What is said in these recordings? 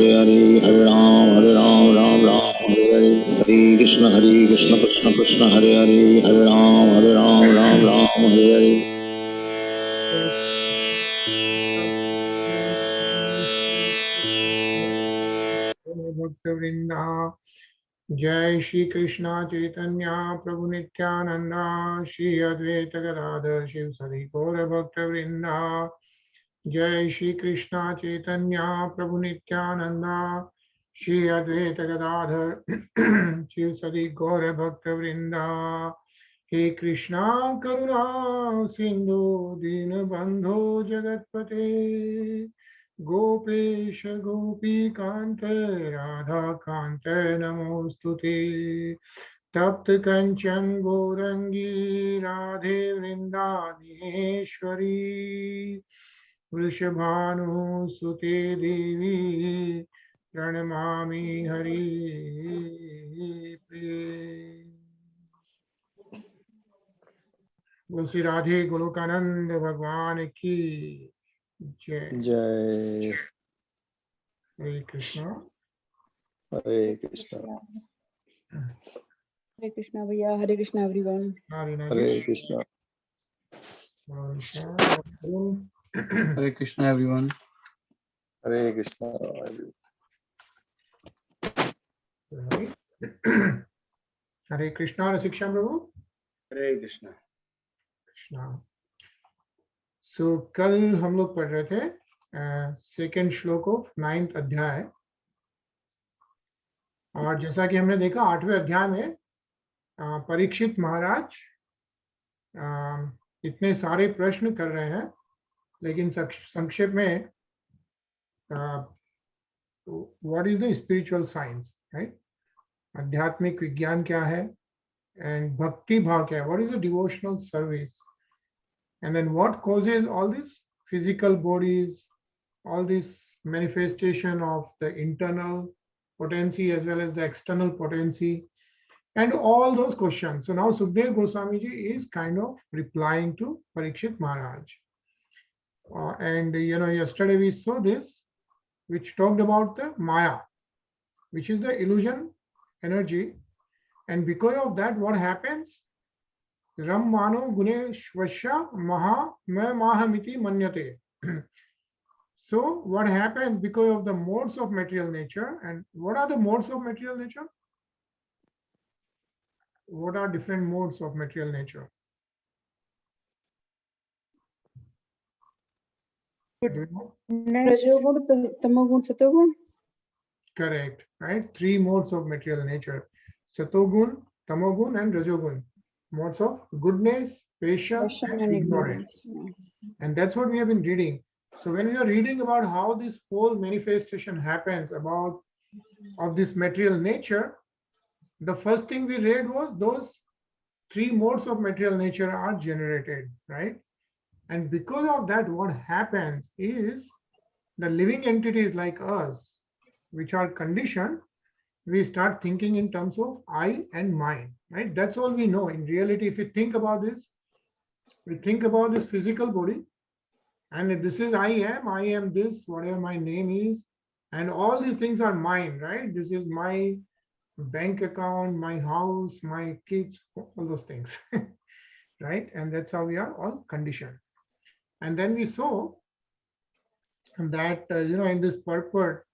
हरे राम राम राम हरे हरे, हरे कृष्ण कृष्ण कृष्ण हरे राम राम राम हरे हरे। भक्त वृंदा जय श्री कृष्णा चैतन्य प्रभु नित्यानंदा श्री अद्वैत गदाधर शिव सदि गौर भक्त वृंदा जय श्री कृष्णा चैतन्य प्रभु नित्यानंदा श्री अद्वैत गदाधर शिव सदि गौर भक्त वृंदा। हे कृष्णा करुणा सिंधु दीन बंधो जगतपते गोपेश गोपीकांत राधा कांत नमोस्तुते। तप्त कंचन गौरंगी राधे वृंदावनेश्वरी वृषभानुसुते देवी प्रणमामि हरि प्रिये। बोल श्री राधे गोलोकानंद भगवान की जय। जय। हरे कृष्णा। हरे कृष्णा। हरे कृष्णा भैया। हरे कृष्णा एवरीवन। हरे कृष्णा। हरे कृष्णा एवरीवन। हरे कृष्णा। हरे कृष्णा शिक्षा प्रभु। हरे कृष्णा। कृष्णा। सो कल हम लोग पढ़ रहे थे सेकेंड श्लोक ऑफ 9th अध्याय, और जैसा कि हमने देखा 8वें अध्याय में परीक्षित महाराज इतने सारे प्रश्न कर रहे हैं, लेकिन संक्षेप में what is the spiritual science, right? आध्यात्मिक विज्ञान क्या है, एंड भक्ति भाव क्या है, what is the devotional service, and then what causes all these physical bodies, all this manifestation of the internal potency as well as the external potency, and all those questions. So now Sukhdev Goswami ji is kind of replying to Parikshit Maharaj. And yesterday we saw this, which talked about the Maya, which is the illusion energy. And because of that, what happens? Ram mano gune shvasya maha mahamiti manyate. So what happens because of the modes of material nature? And what are the modes of material nature? What are different modes of material nature? रजोगुण, तमोगुण, सतोगुण. Correct, right? 3 modes of material nature: Satogun, Tamogun, and Rajogun. Modes of goodness, patience, and ignorance. And that's what we have been reading. So when we are reading about how this whole manifestation happens of this material nature, the first thing we read was those 3 modes of material nature are generated, right? And because of that, what happens is the living entities like us, which are conditioned, we start thinking in terms of I and mine, right? That's all we know. In reality, if you think about this, we think about this physical body, and this is I am this, whatever my name is, and all these things are mine, right? This is my bank account, my house, my kids, all those things, right? And that's how we are all conditioned. And then we saw that, in this purport,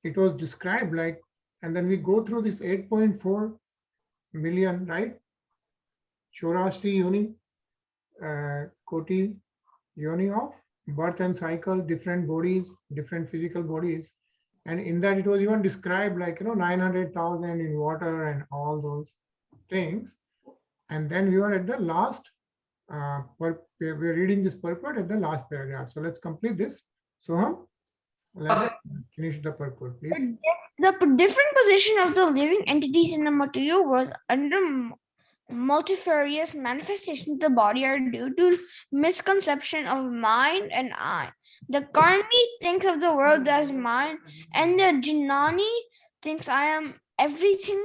it was described like, and then we go through this 8.4 million, right? Chorasti Yoni, Koti Yoni of birth and cycle, different bodies, different physical bodies. And in that, it was even described like, 900,000 in water and all those things. And then we are at the last, we're reading this purport at the last paragraph. So let's complete this. Soham, let's finish the purport, please. The different position of the living entities in the material world under multifarious manifestations of the body are due to misconception of mind and I. The Karmi thinks of the world as mine, and the Jnani thinks I am everything.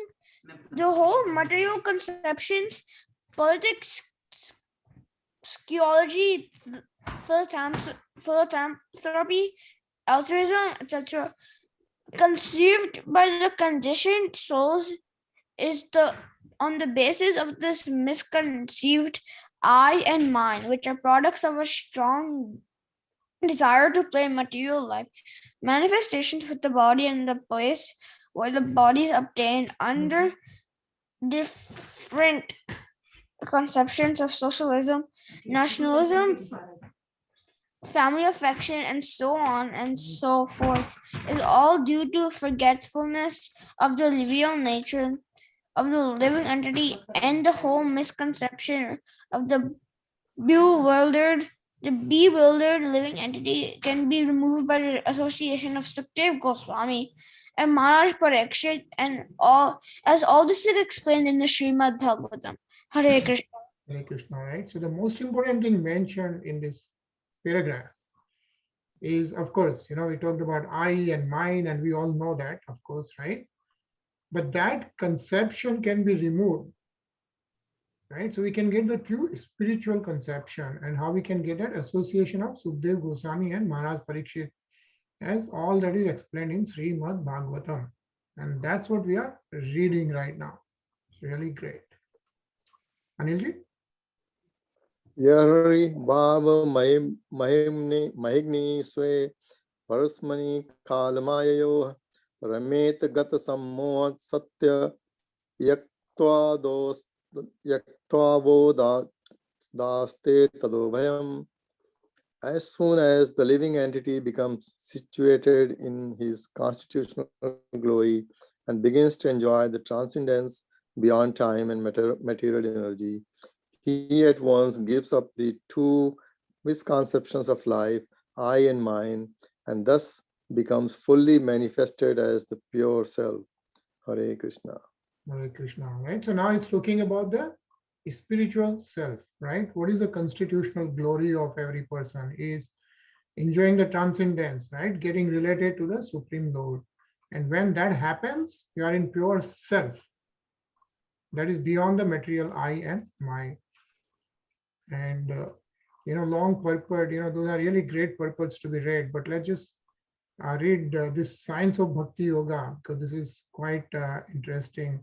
The whole material conceptions, politics, theology, philanthropy, altruism, etc., conceived by the conditioned souls is on the basis of this misconceived I and mine, which are products of a strong desire to play material life. Manifestations with the body and the place where the body is obtained under different conceptions of socialism, nationalism, family affection, and so on and so forth, is all due to forgetfulness of the real nature of the living entity and the whole misconception of the bewildered living entity can be removed by the association of Sukhdev Goswami and Maharaj Parikshit, and all this is explained in the Srimad Bhagavatam. Hare Krishna. Hare Krishna, right? So the most important thing mentioned in this paragraph is, of course, we talked about I and mine, and we all know that, of course, right? But that conception can be removed, right? So we can get the true spiritual conception, and how we can get that association of Sukhdev Goswami and Maharaj Parikshit, as all that is explained in Srimad Bhagavatam. And that's what we are reading right now. It's really great. Anilji? Yari Baba Mahigni Swe Parasmani Kalamayo Ramet Gata Sammohat Satya Yaktva Boda Daste Tadobhayam. As soon as the living entity becomes situated in his constitutional glory and begins to enjoy the transcendence beyond time and material energy, he at once gives up the two misconceptions of life, I and mine, and thus becomes fully manifested as the pure self. Hare Krishna. Hare Krishna, right? So now it's talking about the spiritual self, right? What is the constitutional glory of every person? Is enjoying the transcendence, right? Getting related to the Supreme Lord. And when that happens, you are in pure self. That is beyond the material I and mine. And, long purport, those are really great purports to be read. But let's just read this Science of Bhakti Yoga, because this is quite interesting.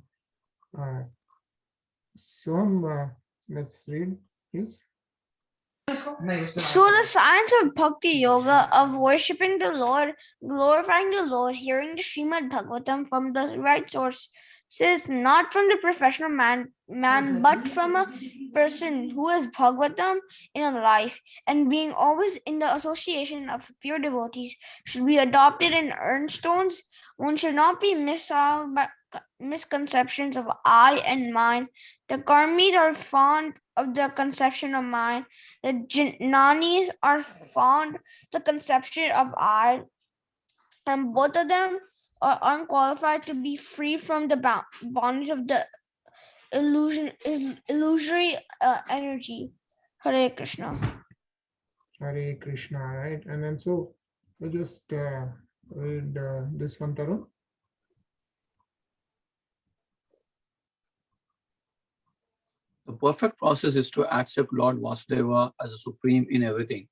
Let's read, please. So the science of Bhakti Yoga, of worshipping the Lord, glorifying the Lord, hearing the Srimad Bhagavatam from the right source, says not from the professional man, but from a person who has Bhagavatam in a life, and being always in the association of pure devotees, should be adopted in earnstones. One should not be misled by misconceptions of I and mine. The karmis are fond of the conception of mine. The jnanis are fond of the conception of I, and both of them are unqualified to be free from the bondage of the illusory energy. Hare Krishna. Hare Krishna, right? And then so we just read this one, Tarun. The perfect process is to accept Lord Vasudeva as a supreme in everything.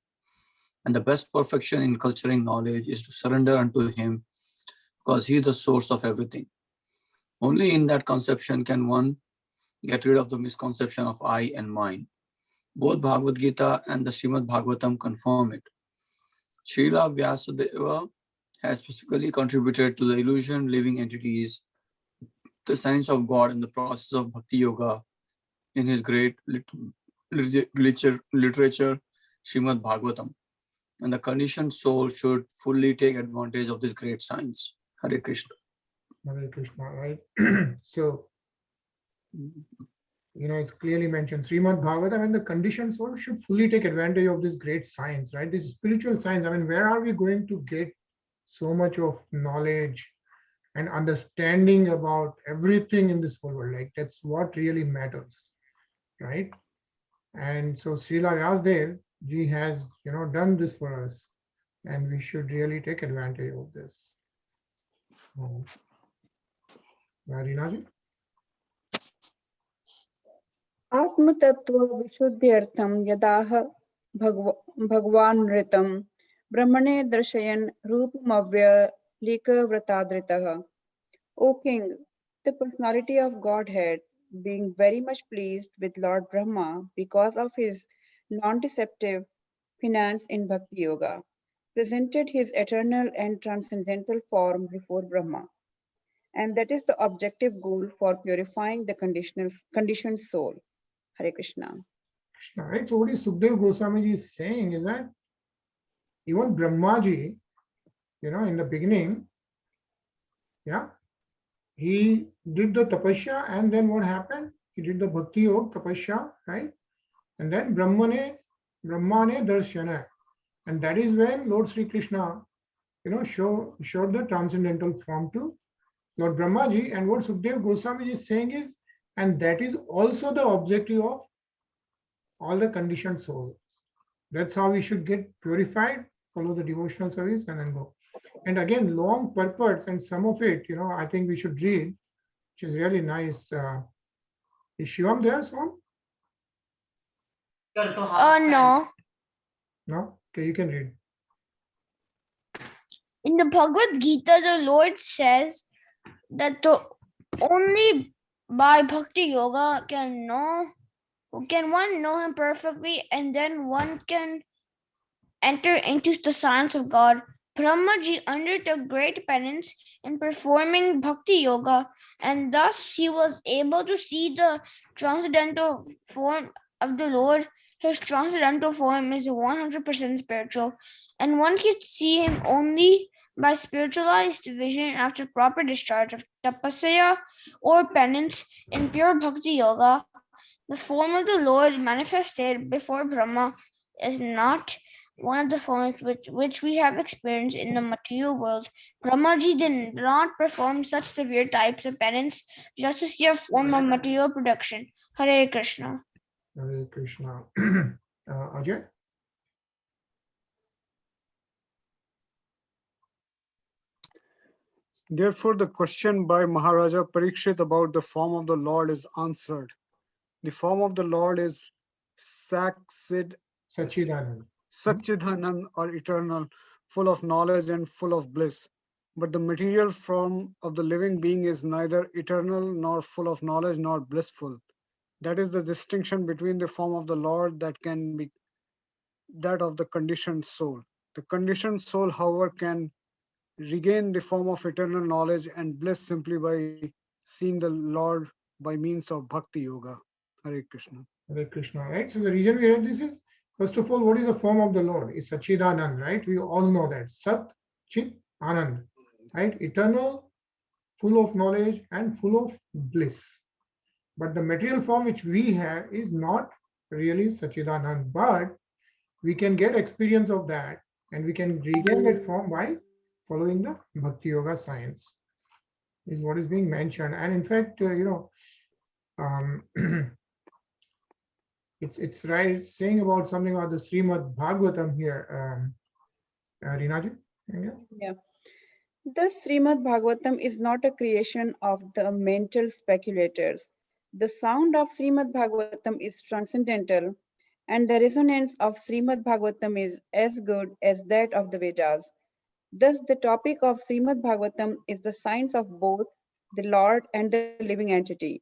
And the best perfection in culturing knowledge is to surrender unto him, because he is the source of everything. Only in that conception can one get rid of the misconception of I and mine. Both Bhagavad Gita and the Srimad Bhagavatam confirm it. Srila Vyasadeva has specifically contributed to the illusion living entities, the science of God, and the process of Bhakti Yoga in his great literature, Srimad Bhagavatam. And the conditioned soul should fully take advantage of this great science. Hare Krishna. Hare Krishna, right? So, it's clearly mentioned Srimad Bhagavatam, and the conditioned soul should fully take advantage of this great science, right? This spiritual science. I mean, where are we going to get so much of knowledge and understanding about everything in this whole world? Like, that's what really matters, right? And so Srila Vyasadeva ji has, done this for us, and we should really take advantage of this. Rinaji? आत्मतत्व विशुद्ध्यर्थम यदाह भगवानृतम ब्रह्मणे दर्शयन् रूपमव्य Lika Vratadritaha. O king, the personality of Godhead, being very much pleased with Lord Brahma because of his non-deceptive finance in Bhakti Yoga, presented his eternal and transcendental form before Brahma. And that is the objective goal for purifying the conditioned soul. Hare Krishna. Krishna, right? So what is Sukdev Goswami ji is saying is that even Brahma ji, in the beginning, yeah, he did the tapasya, and then what happened? He did the bhakti yoga tapasya, right? And then Brahma ne darshana, and that is when Lord Sri Krishna, showed the transcendental form to Lord Brahma ji. And what Sukdev Goswami ji is saying is, and that is also the objective of all the conditioned souls. That's how we should get purified, follow the devotional service, and then go. And again, long purports, and some of it, I think we should read, which is really nice. Is Shivam there, Swam? No. No? Okay, you can read. In the Bhagavad Gita, the Lord says that only by Bhakti Yoga can one know him perfectly, and then one can enter into the science of God. Brahmaji undertook great penance in performing Bhakti Yoga, and thus he was able to see the transcendental form of the Lord. His transcendental form is 100% spiritual, and one can see him only by spiritualized vision after proper discharge of tapasya or penance in pure Bhakti Yoga. The form of the Lord manifested before Brahma is not one of the forms which we have experienced in the material world. Brahmaji did not perform such severe types of penance just to see a form of material production. Hare Krishna. Hare Krishna. Ajay? Therefore, the question by Maharaja Parikshit about the form of the Lord is answered. The form of the Lord is Sachidanand or eternal, full of knowledge and full of bliss. But the material form of the living being is neither eternal nor full of knowledge nor blissful. That is the distinction between the form of the Lord that can be that of the conditioned soul. The conditioned soul, however, can regain the form of eternal knowledge and bliss simply by seeing the Lord by means of Bhakti Yoga. Hare Krishna. Hare Krishna, right? So the reason we read this is, first of all, what is the form of the Lord? It's Sachidanand, right? We all know that. Sat, Chit, Anand, right? Eternal, full of knowledge and full of bliss. But the material form which we have is not really Sachidanand, but we can get experience of that, and we can regain that form by following the Bhakti Yoga science, is what is being mentioned. And in fact, it's right, it's saying about something about the Srimad Bhagavatam here. Rinaji? Yeah. The Srimad Bhagavatam is not a creation of the mental speculators. The sound of Srimad Bhagavatam is transcendental, and the resonance of Srimad Bhagavatam is as good as that of the Vedas. Thus, the topic of Srimad Bhagavatam is the science of both the Lord and the living entity.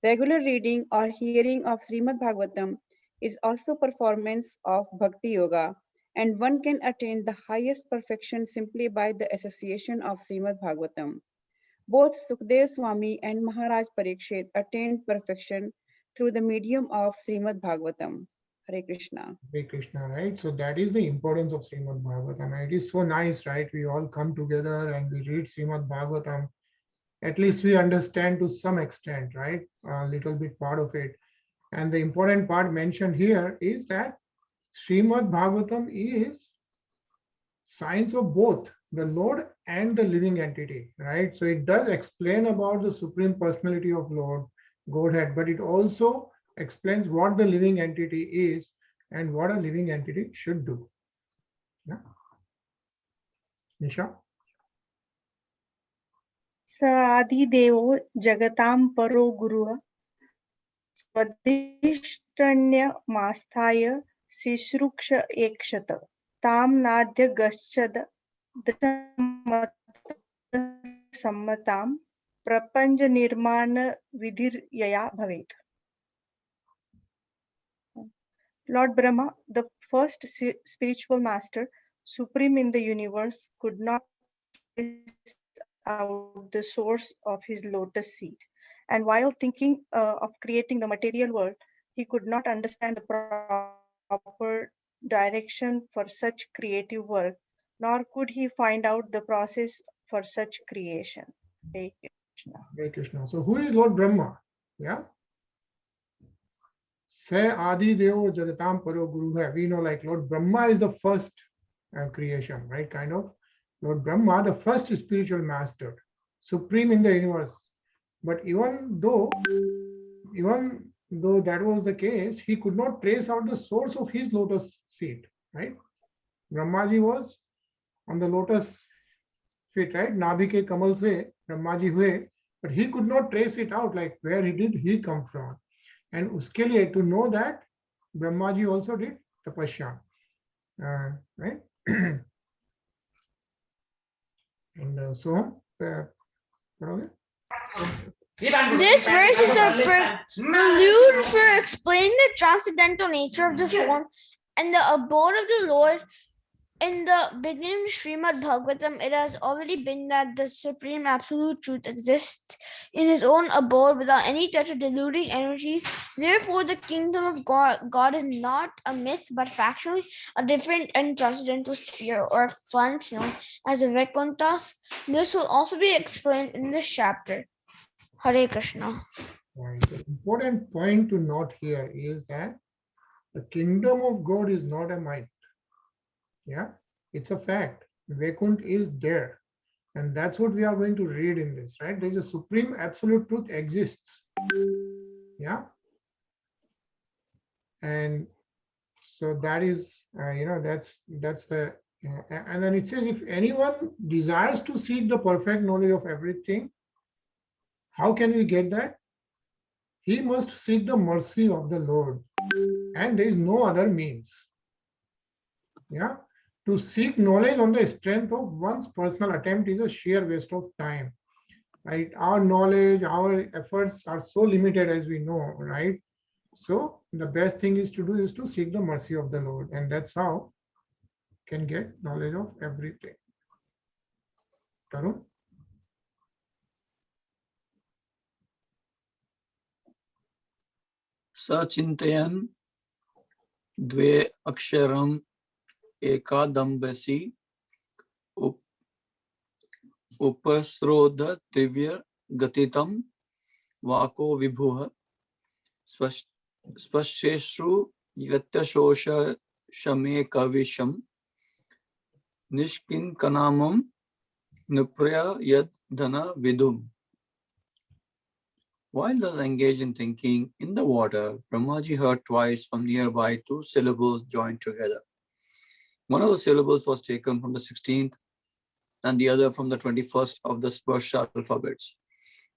Regular reading or hearing of Srimad Bhagavatam is also performance of Bhakti Yoga, and one can attain the highest perfection simply by the association of Srimad Bhagavatam. Both Sukdev Swami and Maharaj Parikshit attained perfection through the medium of Srimad Bhagavatam. Hare Krishna. Hare Krishna, right? So that is the importance of Srimad Bhagavatam. And it is so nice, right? We all come together and we read Srimad Bhagavatam. At least we understand to some extent, right? A little bit part of it. And the important part mentioned here is that Srimad Bhagavatam is science of both the Lord and the living entity, right? So it does explain about the Supreme Personality of Lord, Godhead, but it also explains what the living entity is and what a living entity should do. Yeah. Nisha? Sadidevo jagatam paro guru swadhishtanya masthaya sishruksha ekshata tam nadya gashchad सम्मतां प्रपञ्चनिर्माणविधिर्यया भवेत्. Lord Brahma, the first spiritual master, supreme in the universe, could not trace out the source of his lotus seed. And while thinking of creating the material world, he could not understand the proper direction for such creative work, nor could he find out the process for such creation. Hare Krishna. Hare Krishna. So who is Lord Brahma? Yeah. Se Adi Devo Jagatam Paro Guru hai. We know like Lord Brahma is the first creation, right? Kind of. Lord Brahma, the first spiritual master, supreme in the universe. But even though that was the case, he could not trace out the source of his lotus seed, right? Brahmaji was on the lotus feet, right? Nabhi ke kamal se Brahmaji hue, but he could not trace it out, like where did he come from? And uske liye, to know that, Brahmaji also did tapasya, right? And so on. This verse is the prelude for explaining the transcendental nature of the form and the abode of the Lord. In the beginning of Srimad Bhagavatam, it has already been that the supreme absolute truth exists in his own abode without any touch of deluding energy. Therefore, the kingdom of God is not a myth, but factually a different and transcendental sphere or funds known as the Vaikunthas. This will also be explained in this chapter. Hare Krishna. Right. The important point to note here is that the kingdom of God is not a myth. Yeah, it's a fact. Vaikunt is there. And that's what we are going to read in this, right? There's a supreme absolute truth exists. Yeah. And so that is, that's the, and then it says, if anyone desires to seek the perfect knowledge of everything, how can we get that? He must seek the mercy of the Lord. And there is no other means. Yeah. To seek knowledge on the strength of one's personal attempt is a sheer waste of time. Right? Our knowledge, our efforts are so limited, as we know, right? So the best thing is to seek the mercy of the Lord, and that's how can get knowledge of everything. Tarun? Sachintayan dve aksharam ekadambasi upasrodha divya gatitam vako vibhuha spasheshru yatyashosha shame kavisham nishkin kanamam nuprya yad dhana vidum. While thus engaged in thinking in the water, Brahmaji heard twice from nearby two syllables joined together. One of the syllables was taken from the 16th and the other from the 21st of the Sparsha alphabets,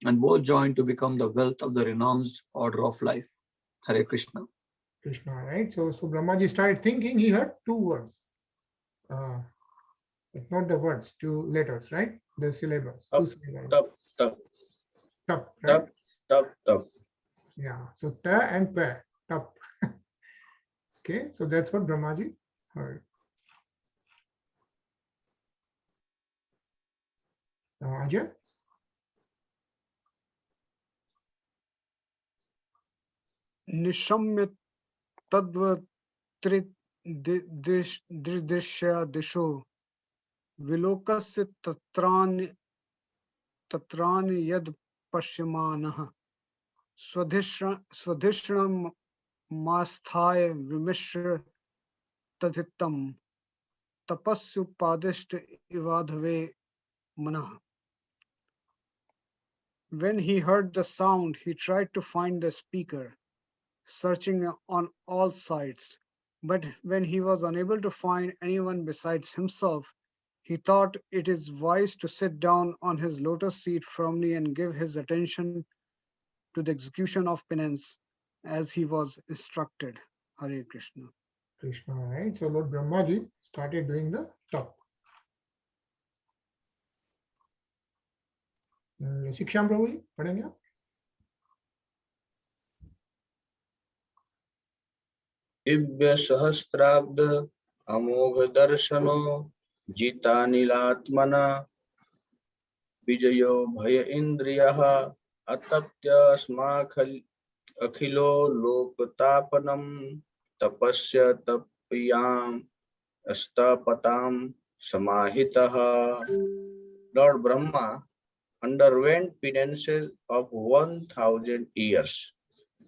and both joined to become the wealth of the renounced order of life. Hare Krishna. Krishna, right? So Brahmaji started thinking, he heard two words. Not the words, two letters, right? The syllables. Two syllables. Tap, right? Tap. Yeah, so ta and pa, tap. Okay, so that's what Brahmaji heard. Ajay? Nishamya tadva dridrishya disho vilokasya tatrani yad pashyamanah swadhishnam masthaya vimishra tadhitam tapasya padishta ivadhave manah. When he heard the sound, he tried to find the speaker, searching on all sides. But when he was unable to find anyone besides himself, he thought it is wise to sit down on his lotus seat firmly and give his attention to the execution of penance as he was instructed. Hare Krishna. Krishna, right? So Lord Brahmaji started doing the tap. शिक्षाम प्रभु जी पढ़ेंगे आप? दिव्य सहस्त्राब्द अमोघ दर्शनो जितानिलात्मना विजयो भय इंद्रियः अतप्यस्माखल अखिलो लोकतापनम तपस्य तप्याम स्तपताम समाहितः. Lord Brahma underwent penances of 1,000 years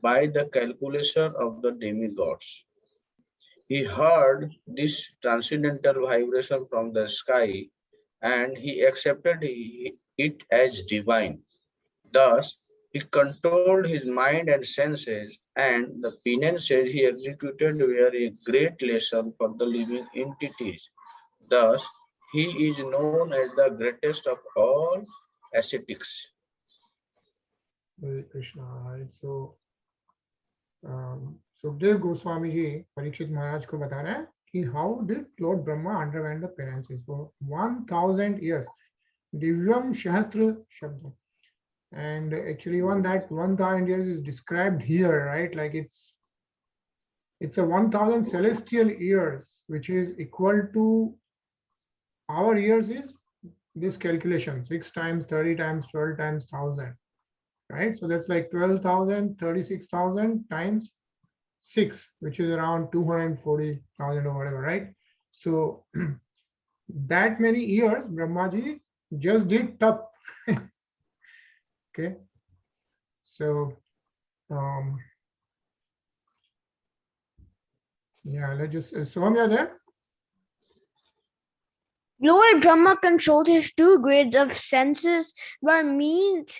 by the calculation of the demigods. He heard this transcendental vibration from the sky and he accepted it as divine. Thus, he controlled his mind and senses, and the penances he executed were a great lesson for the living entities. Thus, he is known as the greatest of all ascetics. Hare Krishna. Right. So, Sukhdev Goswami ji Parikshit Maharaj को बता रहे हैं कि how did Lord Brahma underwent the penances for 1,000 years. Divyam Shahastra Shabda. And actually, even that 1,000 years is described here, right? Like it's a 1,000 celestial years, which is equal to our years is this calculation 6 times 30 times 12 times 1,000, right? So that's like 12,000, 36,000 times 6, which is around 240,000 or whatever, right? So that many years Brahmaji just did tap. Okay, so yeah, let's just Soumya there. Lord Brahma controlled his 2 grades of senses by means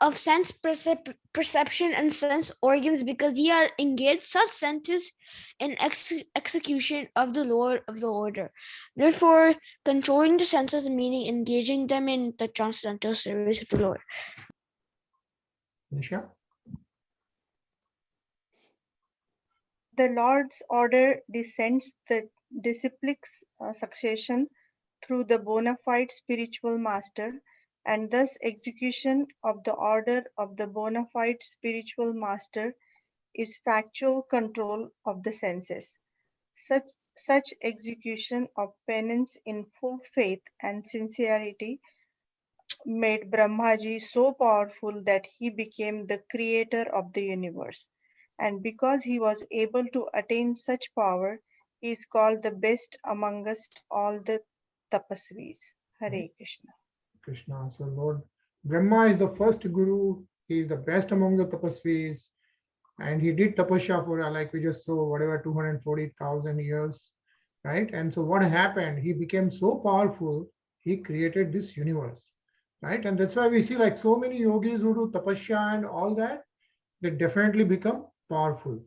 of sense perception and sense organs, because he had engaged such senses in execution of the Lord of the order. Therefore, controlling the senses meaning engaging them in the transcendental service of the Lord. Nisha? The Lord's order descends the disciplic succession through the bona fide spiritual master, and thus execution of the order of the bona fide spiritual master is factual control of the senses. Such execution of penance in full faith and sincerity made Brahmaji so powerful that he became the creator of the universe. And because he was able to attain such power, he is called the best amongst all the tapasvis. Hare Krishna. Krishna. So Lord Brahma is the first guru. He is the best among the tapasvis, and he did tapasya for, like we just saw, whatever 240,000 years, right? And so what happened? He became so powerful. He created this universe, right? And that's why we see like so many yogis who do tapasya and all that, they definitely become powerful,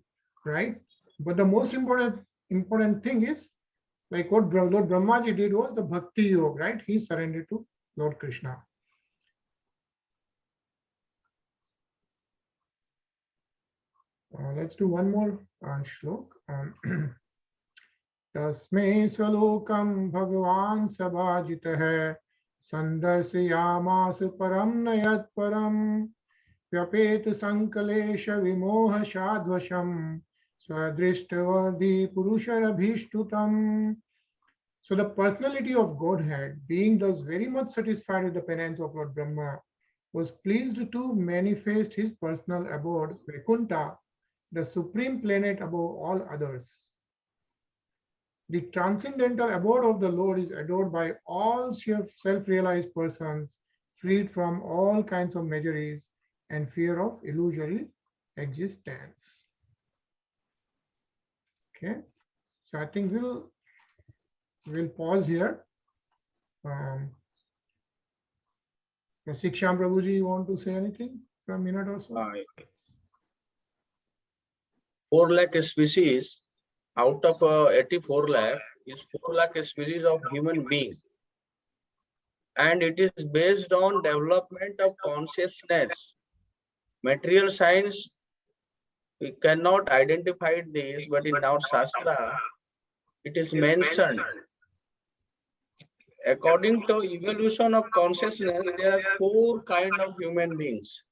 right? But the most important thing is like what Lord Brahmaji did was the bhakti yoga, right? He surrendered to Lord Krishna. Let's do one more shlok. Tasme swalokam bhagavan sabhajitah sandarsayamas param nayat param vyapet sankalesha vimoha shadvasham swadrishtavardi purusharabhishtutam. So the personality of Godhead, being thus very much satisfied with the penance of Lord Brahma, was pleased to manifest his personal abode, Vaikuntha, the supreme planet above all others. The transcendental abode of the Lord is adored by all self-realized persons, freed from all kinds of miseries and fear of illusory existence. Okay, so I think we'll pause here. Siksham Prabhuji, you want to say anything for a minute or so? 4 lakh species out of 84 lakh is 4 lakh species of human being, and it is based on development of consciousness. Material science, we cannot identify this, but in our Shastra, it is mentioned according to evolution of consciousness, there are 4 kind of human beings.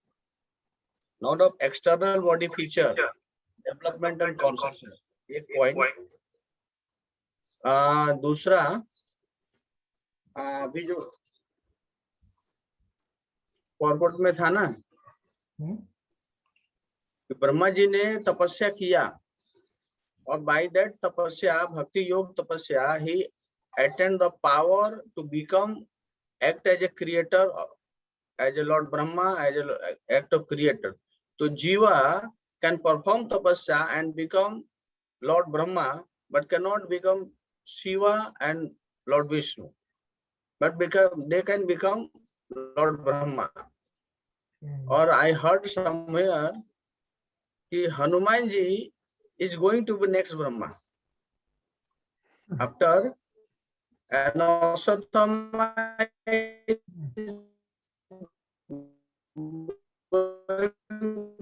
Not of external body feature, developmental consciousness. एक point. दूसरा अभी जो forward में था ना, ब्रह्मा जी ने तपस्या किया और बाय दैट तपस्या, भक्ति योग तपस्या, ही attained the power to become, act as a creator, as a Lord Brahma, as an act of creator. So Jiva can perform tapasya and become Lord Brahma, but cannot become Shiva and Lord Vishnu. But they can become Lord Brahma. Or I heard somewhere that Hanuman ji is going to be next Brahma. After Aswathama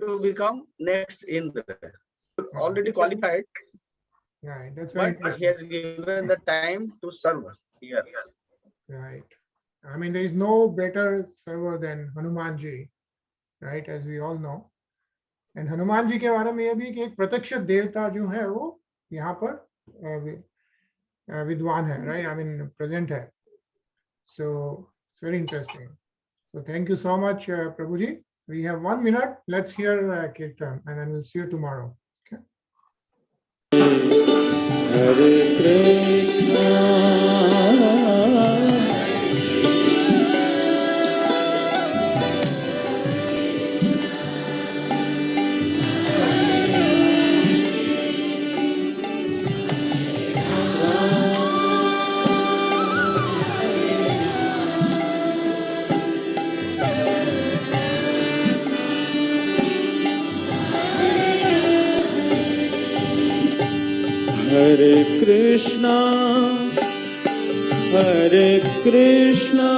to become next Indra. Already qualified. Right, that's very But he has given the time to serve here. right. I mean, there is no better server than Hanuman ji, right? As we all know. And Hanuman ji के बारे में ये भी कि एक प्रत्यक्ष देवता जो है वो यहाँ पर विद्वान है, right? I mean, present है. So it's very interesting. So thank you so much, Prabhuji. We have 1 minute. Let's hear Kirtan, and then we'll see you tomorrow. Okay. Hare Krishna. Hare Krishna, Hare Krishna,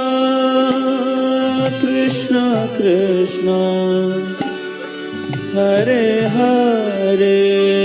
Krishna Krishna, Hare Hare.